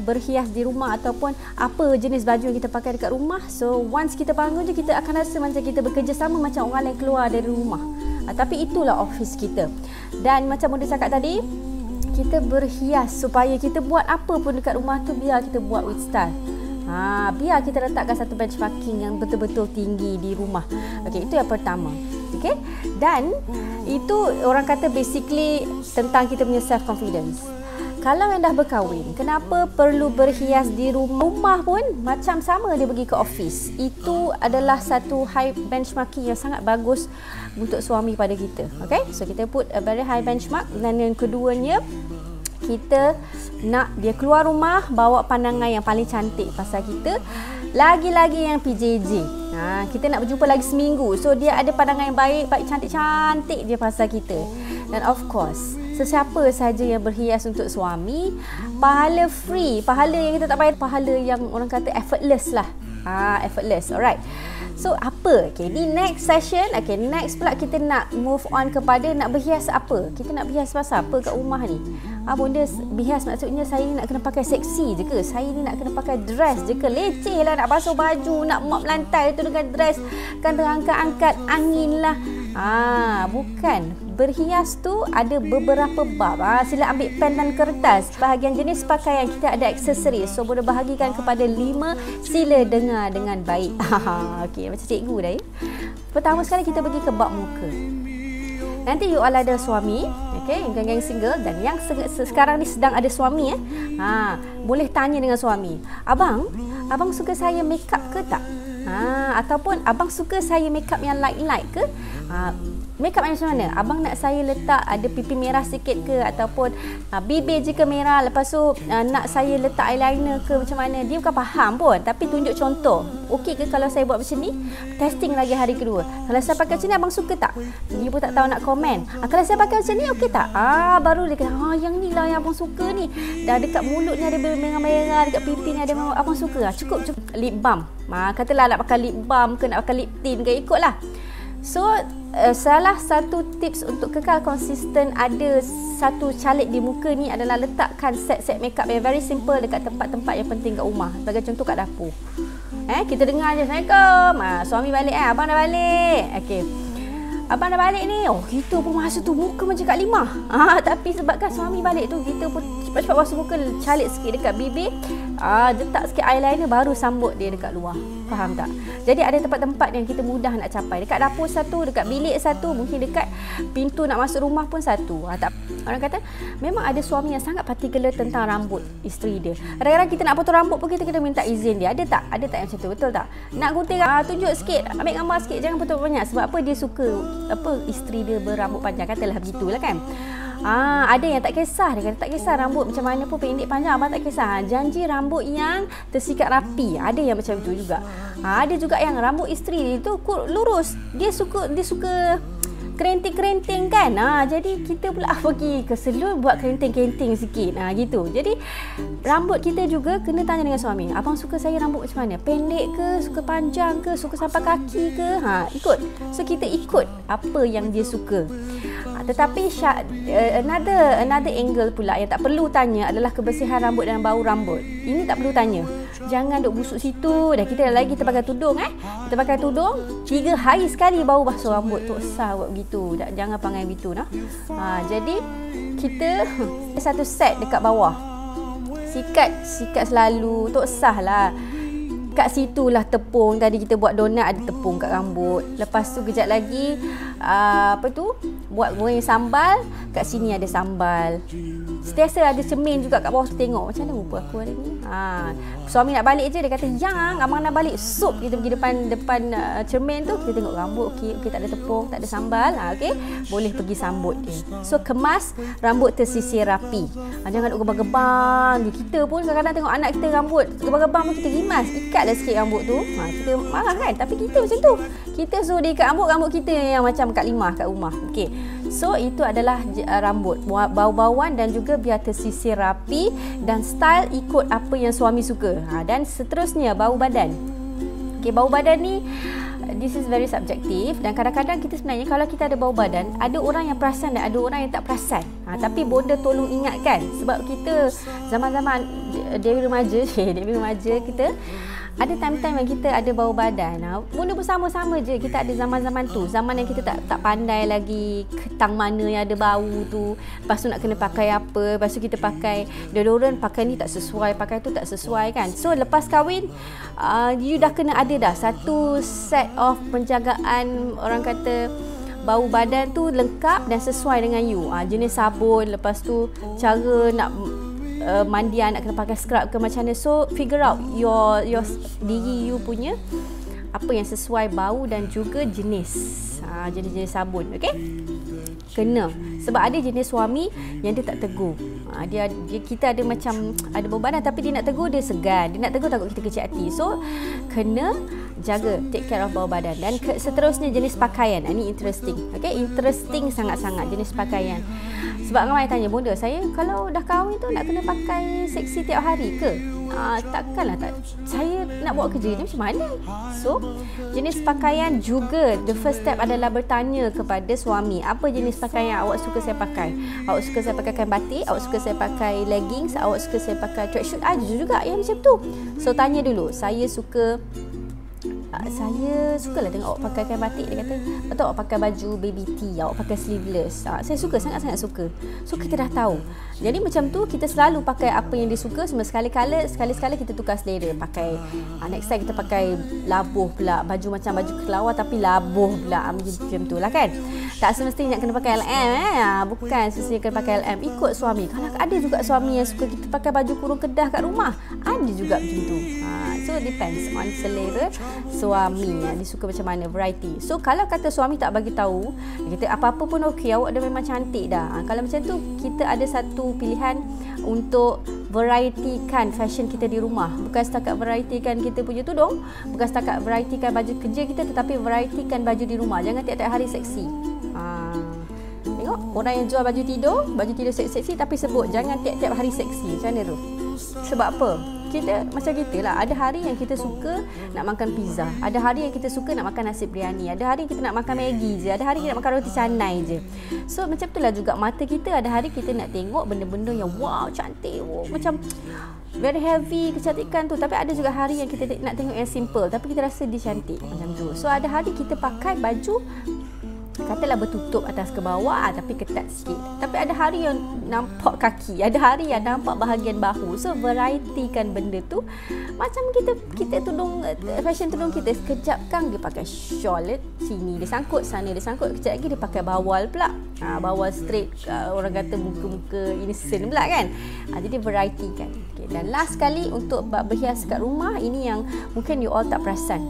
berhias di rumah ataupun apa jenis baju yang kita pakai dekat rumah. So once kita bangun je, kita akan rasa macam kita bekerja sama macam orang lain keluar dari rumah. Tapi itulah office kita. Dan macam Muda cakap tadi, kita berhias supaya kita buat apa pun dekat rumah tu biar kita buat with style. Biar kita letakkan satu benchmarking yang betul-betul tinggi di rumah. Okey, itu yang pertama. Okey. Dan itu orang kata basically tentang kita punya self confidence. Kalau yang dah berkahwin, kenapa perlu berhias di rumah? Rumah pun macam sama dia pergi ke office. Itu adalah satu high benchmarking yang sangat bagus untuk suami pada kita. Okay? So kita put a very high benchmark. Dan yang keduanya, kita nak dia keluar rumah bawa pandangan yang paling cantik pasal kita. Lagi-lagi yang PJJ. Kita nak berjumpa lagi seminggu. So dia ada pandangan yang baik cantik-cantik dia pasal kita. Dan of course, sesiapa saja yang berhias untuk suami, pahala free, pahala yang kita tak bayar, pahala yang orang kata effortless lah. Effortless. Alright. So apa? Okay, di next session, okay, next pula kita nak move on kepada nak berhias apa? Kita nak berhias pasal apa kat rumah ni? Bunda berhias maksudnya saya ni nak kena pakai seksi je ke? Saya ni nak kena pakai dress je ke? Leceh lah nak basuh baju, nak mop lantai tu dengan dress, kan terangkat-angkat angin lah. Bukan. Berhias tu ada beberapa bab. Sila ambil pen dan kertas. Bahagian jenis pakaian kita ada aksesoris. So boleh bahagikan kepada 5. Sila dengar dengan baik. Okey, macam cikgu dah ya. Pertama sekali kita pergi ke bab muka. Nanti you all ada suami, okey, geng-geng single dan yang sekarang ni sedang ada suami boleh tanya dengan suami. Abang suka saya make up ke tak? Ataupun abang suka saya make up yang light-light ke? Make up macam mana? Abang nak saya letak ada pipi merah sikit ke? Ataupun bibir je ke merah? Lepas tu nak saya letak eyeliner ke macam mana? Dia bukan faham pun, tapi tunjuk contoh. Okey ke kalau saya buat macam ni? Testing lagi hari kedua. Kalau saya pakai macam ni, abang suka tak? Dia pun tak tahu nak komen. Kalau saya pakai macam ni, okey tak? Baru dia kata, yang ni lah yang abang suka ni. Dah dekat mulut ni ada merah-merah, dekat pipi ni ada merah. Abang suka? Cukup. Lip balm. Katalah nak pakai lip balm ke, nak pakai lip tint ke, ikutlah. So, salah satu tips untuk kekal konsisten ada satu calik di muka ni adalah letakkan set-set makeup yang very simple dekat tempat-tempat yang penting kat rumah. Sebagai contoh kat dapur. Kita dengar je, Assalamualaikum. Suami balik, abang dah balik. Okey. Abang dah balik ni. Kita pun masa tu muka macam Kak Limah. Tapi sebabkan suami balik tu, kita pun cepat-cepat basuh muka, calik sikit dekat bibir. Letak sikit eyeliner, baru sambut dia dekat luar. Faham tak? Jadi ada tempat-tempat yang kita mudah nak capai. Dekat dapur satu, dekat bilik satu, mungkin dekat pintu nak masuk rumah pun satu. Orang kata, memang ada suami yang sangat particular tentang rambut isteri dia. Kadang-kadang kita nak potong rambut pun kita kena minta izin dia. Ada tak? Ada tak yang macam tu? Betul tak? Nak gunting, tunjuk sikit, ambil gambar sikit, jangan potong banyak. Sebab apa? Dia suka isteri dia berambut panjang. Katalah begitulah kan. Ada yang tak kisah. Dia kata tak kisah rambut macam mana pun, pendek panjang abang tak kisah. Janji rambut yang tersikat rapi. Ada yang macam itu juga. Ada juga yang rambut isteri itu lurus. Dia suka kerinting-kerinting kan. Jadi kita pula pergi ke salon buat kerinting-kerinting sikit. Gitu. Jadi rambut kita juga kena tanya dengan suami. Abang suka saya rambut macam mana? Pendek ke? Suka panjang ke? Suka sampai kaki ke? Ikut. So kita ikut apa yang dia suka. Tetapi another angle pula yang tak perlu tanya adalah kebersihan rambut dan bau rambut. Ini tak perlu tanya. Jangan duk busuk situ. Dah kita lagi kita pakai tudung Kita pakai tudung 3 hari sekali bau basuh rambut. Tak usah buat begitu. Jangan panggil begitu jadi kita satu set dekat bawah. Sikat selalu. Tak usah lah. Kat situlah tepung. Tadi kita buat donat ada tepung kat rambut. Lepas tu kejap lagi buat goreng sambal. Kat sini ada sambal. Setiasa ada cermin juga kat bawah tu, tengok macam mana rupa aku hari ni. Suami nak balik je, dia kata yang abang nak balik sup. Kita pergi depan cermin tu, kita tengok rambut okey, tak ada tepung, tak ada sambal. Okey, boleh pergi sambut dia. So kemas rambut tersisir rapi. Jangan duk gebang-gebang. Kita pun kadang-kadang tengok anak kita rambut gebang-gebang pun kita rimas. Ikatlah sikit rambut tu. Kita marah kan, tapi kita macam tu. Kita suruh dia ikat rambut kita yang macam Kak Limah kat rumah. Okey. So itu adalah rambut, bau-bauan dan juga biar tersisir rapi dan style ikut apa yang suami suka. Dan seterusnya bau badan. Okey, bau badan ni this is very subjective, dan kadang-kadang kita sebenarnya kalau kita ada bau badan, ada orang yang perasan dan ada orang yang tak perasan. Tapi Bonda tolong ingatkan, sebab kita zaman-zaman Dewi remaja kita ada time-time yang kita ada bau badan. Bonda bersama-sama je, kita ada zaman-zaman tu, zaman yang kita tak pandai lagi ketang mana yang ada bau tu, lepas tu nak kena pakai apa, lepas tu kita pakai deodorant, pakai ni tak sesuai, pakai tu tak sesuai kan. So lepas kahwin, you dah kena ada dah satu set of penjagaan, orang kata bau badan tu lengkap dan sesuai dengan you. Jenis sabun, lepas tu cara nak mandian, nak kena pakai scrub ke macam mana. So figure out your diri you punya apa yang sesuai bau dan juga jenis jenis sabun. Okay, kena. Sebab ada jenis suami yang dia tak tegur. Kita ada macam ada bau badan tapi dia nak tegur, dia segan, dia nak tegur takut kita kecil hati. So kena jaga, take care of bau badan. Dan seterusnya jenis pakaian. Ini interesting. Okay, interesting sangat-sangat jenis pakaian. Sebab ramai tanya, Bonda, saya kalau dah kahwin tu nak kena pakai seksi tiap hari ke? Takkanlah tak. Saya nak buat kerja ni macam mana? So, jenis pakaian juga, the first step adalah bertanya kepada suami, apa jenis pakaian awak suka saya pakai? Awak suka saya pakai kain batik? Awak suka saya pakai leggings? Awak suka saya pakai tracksuit? Ada juga yang macam tu. So, tanya dulu, saya sukalah tengok awak pakai kain batik. Dia kata, atau awak pakai baju baby tee, awak pakai sleeveless. Saya suka, sangat-sangat suka. So kita dah tahu. Jadi macam tu kita selalu pakai apa yang dia suka. Semua sekali-sekala kita tukar selera. Pakai next time kita pakai labuh pula, baju macam baju kelawar tapi labuh pula, macam tu lah kan. Tak semestinya nak kena pakai LM bukan semestinya kena pakai LM, ikut suami. Kalau ada juga suami yang suka kita pakai baju kurung kedah kat rumah, ada juga macam tu. So depends on selera suami, dia suka macam mana, variety. So kalau kata suami tak bagi tahu, dia kata apa-apa pun okey, awak dah memang cantik dah. Kalau macam tu, kita ada satu pilihan untuk varietykan fashion kita di rumah. Bukan setakat varietykan kita punya tudung, bukan setakat varietykan baju kerja kita, tetapi varietykan baju di rumah. Jangan tiap-tiap hari seksi. Tengok orang yang jual baju tidur seksi-seksi tapi sebut jangan tiap-tiap hari seksi. Macam mana tu? Sebab apa? Kita macam kita lah. Ada hari yang kita suka nak makan pizza, ada hari yang kita suka nak makan nasi biryani, ada hari kita nak makan Maggi je, ada hari kita nak makan roti canai je. So macam itulah juga mata kita, ada hari kita nak tengok benda-benda yang wow, cantik, macam very heavy kecantikan tu. Tapi ada juga hari yang kita nak tengok yang simple tapi kita rasa dia cantik macam tu. So ada hari kita pakai baju katalah bertutup atas ke bawah tapi ketat sikit, tapi ada hari yang nampak kaki, ada hari yang nampak bahagian bahu. So varietykan benda tu. Macam kita tudung, fashion tudung kita, sekejap kan dia pakai shawl sini dia sangkut, sana dia sangkut, kejap lagi dia pakai bawal pula, bawal straight, orang kata muka-muka innocent pula kan. Jadi varietykan. Dan last sekali untuk berhias kat rumah, ini yang mungkin you all tak perasan,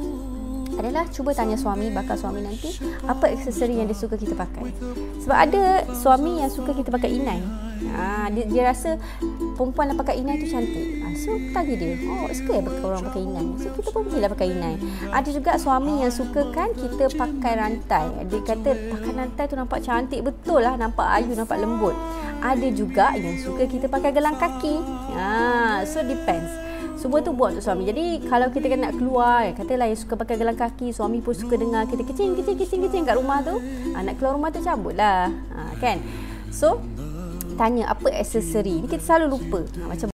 adalah cuba tanya suami, bakal suami nanti, apa aksesori yang dia suka kita pakai. Sebab ada suami yang suka kita pakai inai. Dia rasa perempuan yang pakai inai tu cantik. So tanya dia, suka ya orang pakai inai? So kita pun pergilah pakai inai. Ada juga suami yang suka kan kita pakai rantai. Dia kata pakai rantai tu nampak cantik, betul lah, nampak ayu, nampak lembut. Ada juga yang suka kita pakai gelang kaki. So depends. Semua tu buat untuk suami. Jadi kalau kita nak keluar, katalah yang suka pakai gelang kaki, suami pun suka dengar kita kecing kat rumah tu, nak keluar rumah tu cabutlah, kan. So tanya apa aksesori. Ni kita selalu lupa. Macam